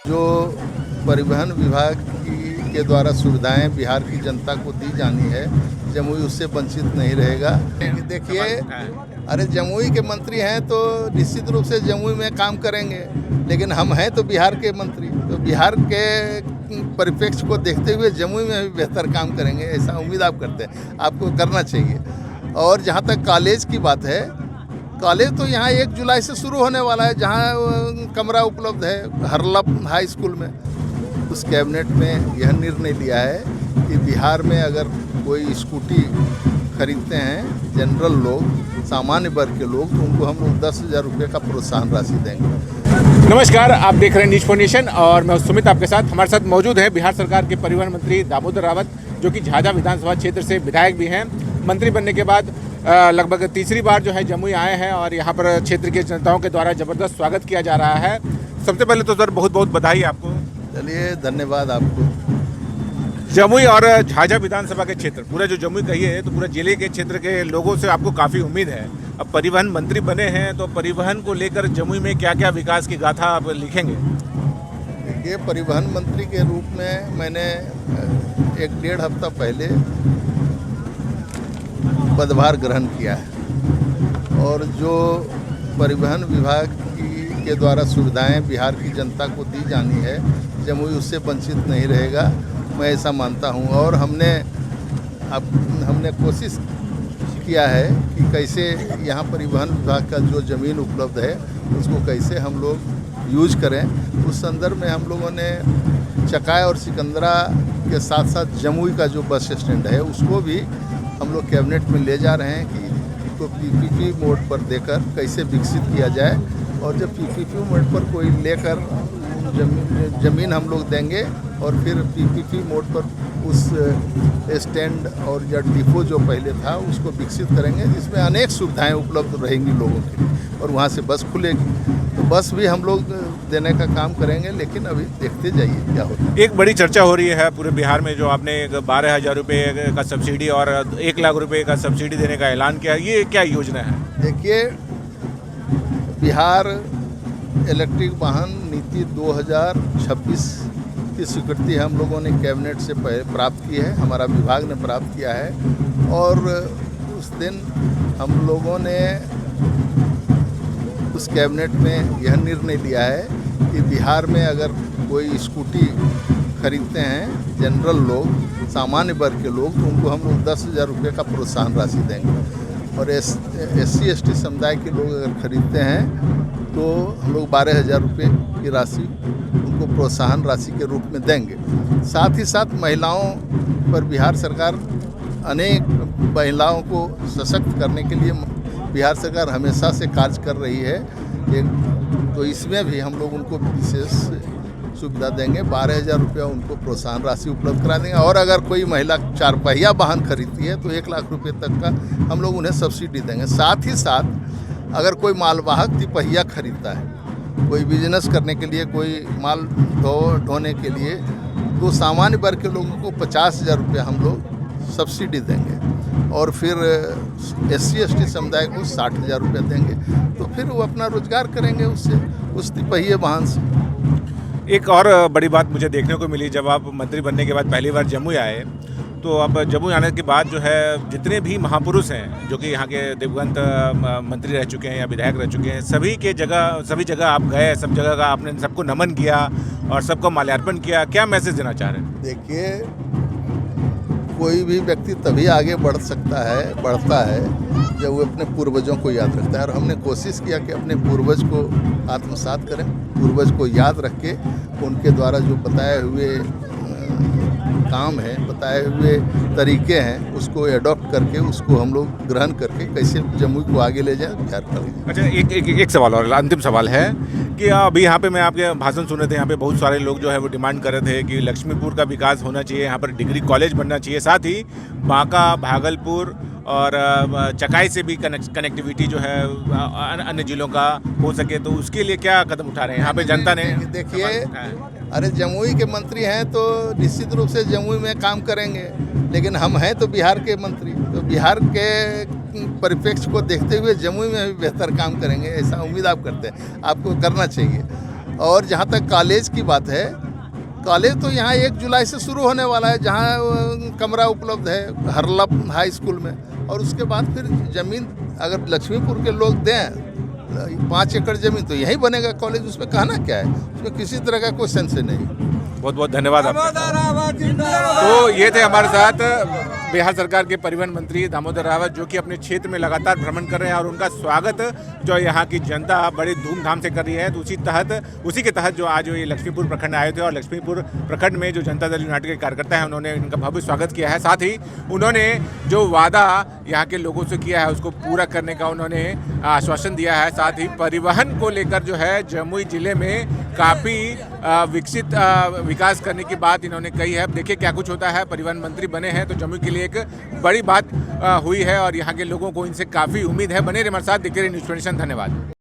जो परिवहन विभाग के द्वारा सुविधाएं बिहार की जनता को दी जानी है, जमुई उससे वंचित नहीं रहेगा। देखिए, अरे जमुई के मंत्री हैं तो निश्चित रूप से जमुई में काम करेंगे, लेकिन हम हैं तो बिहार के मंत्री, तो बिहार के परिप्रेक्ष्य को देखते हुए जमुई में भी बेहतर काम करेंगे, ऐसा उम्मीद आप करते हैं, आपको करना चाहिए। और जहाँ तक कॉलेज की बात है, कॉलेज तो यहाँ 1 जुलाई से शुरू होने वाला है, जहाँ कमरा उपलब्ध है हरलप हाई स्कूल में। उस कैबिनेट में यह निर्णय लिया है कि बिहार में अगर कोई स्कूटी खरीदते हैं जनरल लोग, सामान्य वर्ग के लोग, तो उनको हम लोग 10,000 रुपये का प्रोत्साहन राशि देंगे। नमस्कार, आप देख रहे हैं न्यूज फोनेशन और मैं सुमित आपके साथ। हमारे साथ मौजूद है बिहार सरकार के परिवहन मंत्री दामोदर रावत, जो कि झाझा विधानसभा क्षेत्र से विधायक भी हैं। मंत्री बनने के बाद लगभग तीसरी बार जो है जमुई आए हैं और यहाँ पर क्षेत्र के जनताओं के द्वारा ज़बरदस्त स्वागत किया जा रहा है। सबसे पहले तो सर बहुत बहुत बधाई आपको। चलिए, धन्यवाद आपको। जमुई और झाझा विधानसभा के क्षेत्र, पूरा जो जमुई कहिए तो पूरा जिले के क्षेत्र के लोगों से आपको काफ़ी उम्मीद है। अब परिवहन मंत्री बने हैं तो परिवहन को लेकर जमुई में क्या क्या विकास की गाथा आप लिखेंगे? देखिए, परिवहन मंत्री के रूप में मैंने 1-1.5 हफ्ता पहले पदभार ग्रहण किया है, और जो परिवहन विभाग के द्वारा सुविधाएं बिहार की जनता को दी जानी है, जमुई उससे वंचित नहीं रहेगा, मैं ऐसा मानता हूं। और हमने कोशिश किया है कि कैसे यहाँ परिवहन विभाग का जो ज़मीन उपलब्ध है उसको कैसे हम लोग यूज करें। उस संदर्भ में हम लोगों ने चकाई और सिकंदरा के साथ साथ जमुई का जो बस स्टैंड है उसको भी हम लोग कैबिनेट में ले जा रहे हैं कि उसको पीपीपी मोड पर देकर कैसे विकसित किया जाए। और जब पीपीपी मोड पर कोई लेकर ज़मीन हम लोग देंगे और फिर पीपीपी मोड पर उस स्टैंड और या डिपो जो पहले था उसको विकसित करेंगे, जिसमें अनेक सुविधाएं उपलब्ध रहेंगी लोगों के लिए, और वहाँ से बस खुलेगी तो बस भी हम लोग देने का काम करेंगे। लेकिन अभी देखते जाइए क्या होता है। एक बड़ी चर्चा हो रही है पूरे बिहार में, जो आपने 12,000 रुपये का सब्सिडी और 1 लाख रुपये का सब्सिडी देने का ऐलान किया, ये क्या योजना है? देखिए, बिहार इलेक्ट्रिक वाहन नीति 2026 की स्वीकृति हम लोगों ने कैबिनेट से प्राप्त की है, हमारा विभाग ने प्राप्त किया है। और उस दिन हम लोगों ने उस कैबिनेट में यह निर्णय लिया है कि बिहार में अगर कोई स्कूटी खरीदते हैं जनरल लोग, सामान्य वर्ग के लोग, तो उनको हम लोग 10,000 रुपये का प्रोत्साहन राशि देंगे। और SC ST समुदाय के लोग अगर खरीदते हैं तो हम लोग 12,000 रुपये की राशि उनको प्रोत्साहन राशि के रूप में देंगे। साथ ही साथ महिलाओं पर बिहार सरकार अनेक महिलाओं को सशक्त करने के लिए बिहार सरकार हमेशा से कार्य कर रही है, तो इसमें भी हम लोग उनको विशेष सुविधा देंगे। 12,000 रुपया उनको प्रोत्साहन राशि उपलब्ध करा देंगे। और अगर कोई महिला 4 पहिया वाहन खरीदती है तो 1 लाख रुपये तक का हम लोग उन्हें सब्सिडी देंगे। साथ ही साथ अगर कोई मालवाहक 3 पहिया खरीदता है, कोई बिजनेस करने के लिए, कोई माल ढोने के लिए, तो सामान्य वर्ग के लोगों को 50,000 रुपया हम लोग सब्सिडी देंगे। और फिर SC ST समुदाय को 60,000 रुपया देंगे, तो फिर वो अपना रोजगार करेंगे उससे, उस 3 पहिए वाहन से। एक और बड़ी बात मुझे देखने को मिली, जब आप मंत्री बनने के बाद पहली बार जमुई आए, तो अब जमुई आने के बाद जो है जितने भी महापुरुष हैं जो कि यहाँ के दिवंगत मंत्री रह चुके हैं या विधायक रह चुके हैं, सभी जगह आप गए, सब जगह का आपने सबको नमन किया और सबको माल्यार्पण किया। क्या मैसेज देना चाह रहे हैं? देखिए, कोई भी व्यक्ति तभी आगे बढ़ता है जब वो अपने पूर्वजों को याद रखता है। और हमने कोशिश किया कि अपने पूर्वज को आत्मसात करें, पूर्वज को याद रख के उनके द्वारा जो बताए हुए काम है, बताए हुए तरीके हैं, उसको एडॉप्ट करके, उसको हम लोग ग्रहण करके कैसे जमुई को आगे ले जाए, बिहार कर। अच्छा, एक सवाल और अंतिम सवाल है कि अभी यहाँ पे मैं आपके भाषण सुन रहे थे, यहाँ पे बहुत सारे लोग जो है वो डिमांड कर रहे थे कि लक्ष्मीपुर का विकास होना चाहिए, यहाँ पर डिग्री कॉलेज बनना चाहिए, साथ ही बांका, भागलपुर और चकाई से भी कनेक्टिविटी जो है अन्य जिलों का हो सके, तो उसके लिए क्या कदम उठा रहे हैं यहाँ पे जनता ने? देखिए, अरे जमुई के मंत्री हैं तो निश्चित रूप से जमुई में काम करेंगे, लेकिन हम हैं तो बिहार के मंत्री, तो बिहार के परिप्रेक्ष्य को देखते हुए जमुई में भी बेहतर काम करेंगे, ऐसा उम्मीद आप करते हैं, आपको करना चाहिए। और जहाँ तक कॉलेज की बात है, कॉलेज तो यहाँ 1 जुलाई से शुरू होने वाला है, जहाँ कमरा उपलब्ध है हरला हाई स्कूल में। और उसके बाद फिर ज़मीन अगर लक्ष्मीपुर के लोग दें 5 एकड़ ज़मीन तो यहीं बनेगा कॉलेज, उसमें कहना क्या है, उसमें किसी तरह का कोई सेंस नहीं। बहुत बहुत धन्यवाद आपका। तो ये थे हमारे साथ बिहार सरकार के परिवहन मंत्री दामोदर रावत, जो कि अपने क्षेत्र में लगातार भ्रमण कर रहे हैं और उनका स्वागत जो यहाँ की जनता बड़ी धूमधाम से कर रही है। तो उसी के तहत जो आज ये लक्ष्मीपुर प्रखंड आए थे और लक्ष्मीपुर प्रखंड में जो जनता दल यूनाइटेड के कार्यकर्ता हैं उन्होंने इनका भव्य स्वागत किया है। साथ ही उन्होंने जो वादा यहाँ के लोगों से किया है उसको पूरा करने का उन्होंने आश्वासन दिया है। साथ ही परिवहन को लेकर जो है जमुई जिले में काफ़ी विकसित विकास करने की बात इन्होंने कही है। अब देखिए क्या कुछ होता है। परिवहन मंत्री बने हैं तो जमुई के लिए एक बड़ी बात हुई है और यहाँ के लोगों को इनसे काफ़ी उम्मीद है। बने रहिए हमारे साथ, देखते रहिए न्यूज़ 27। धन्यवाद।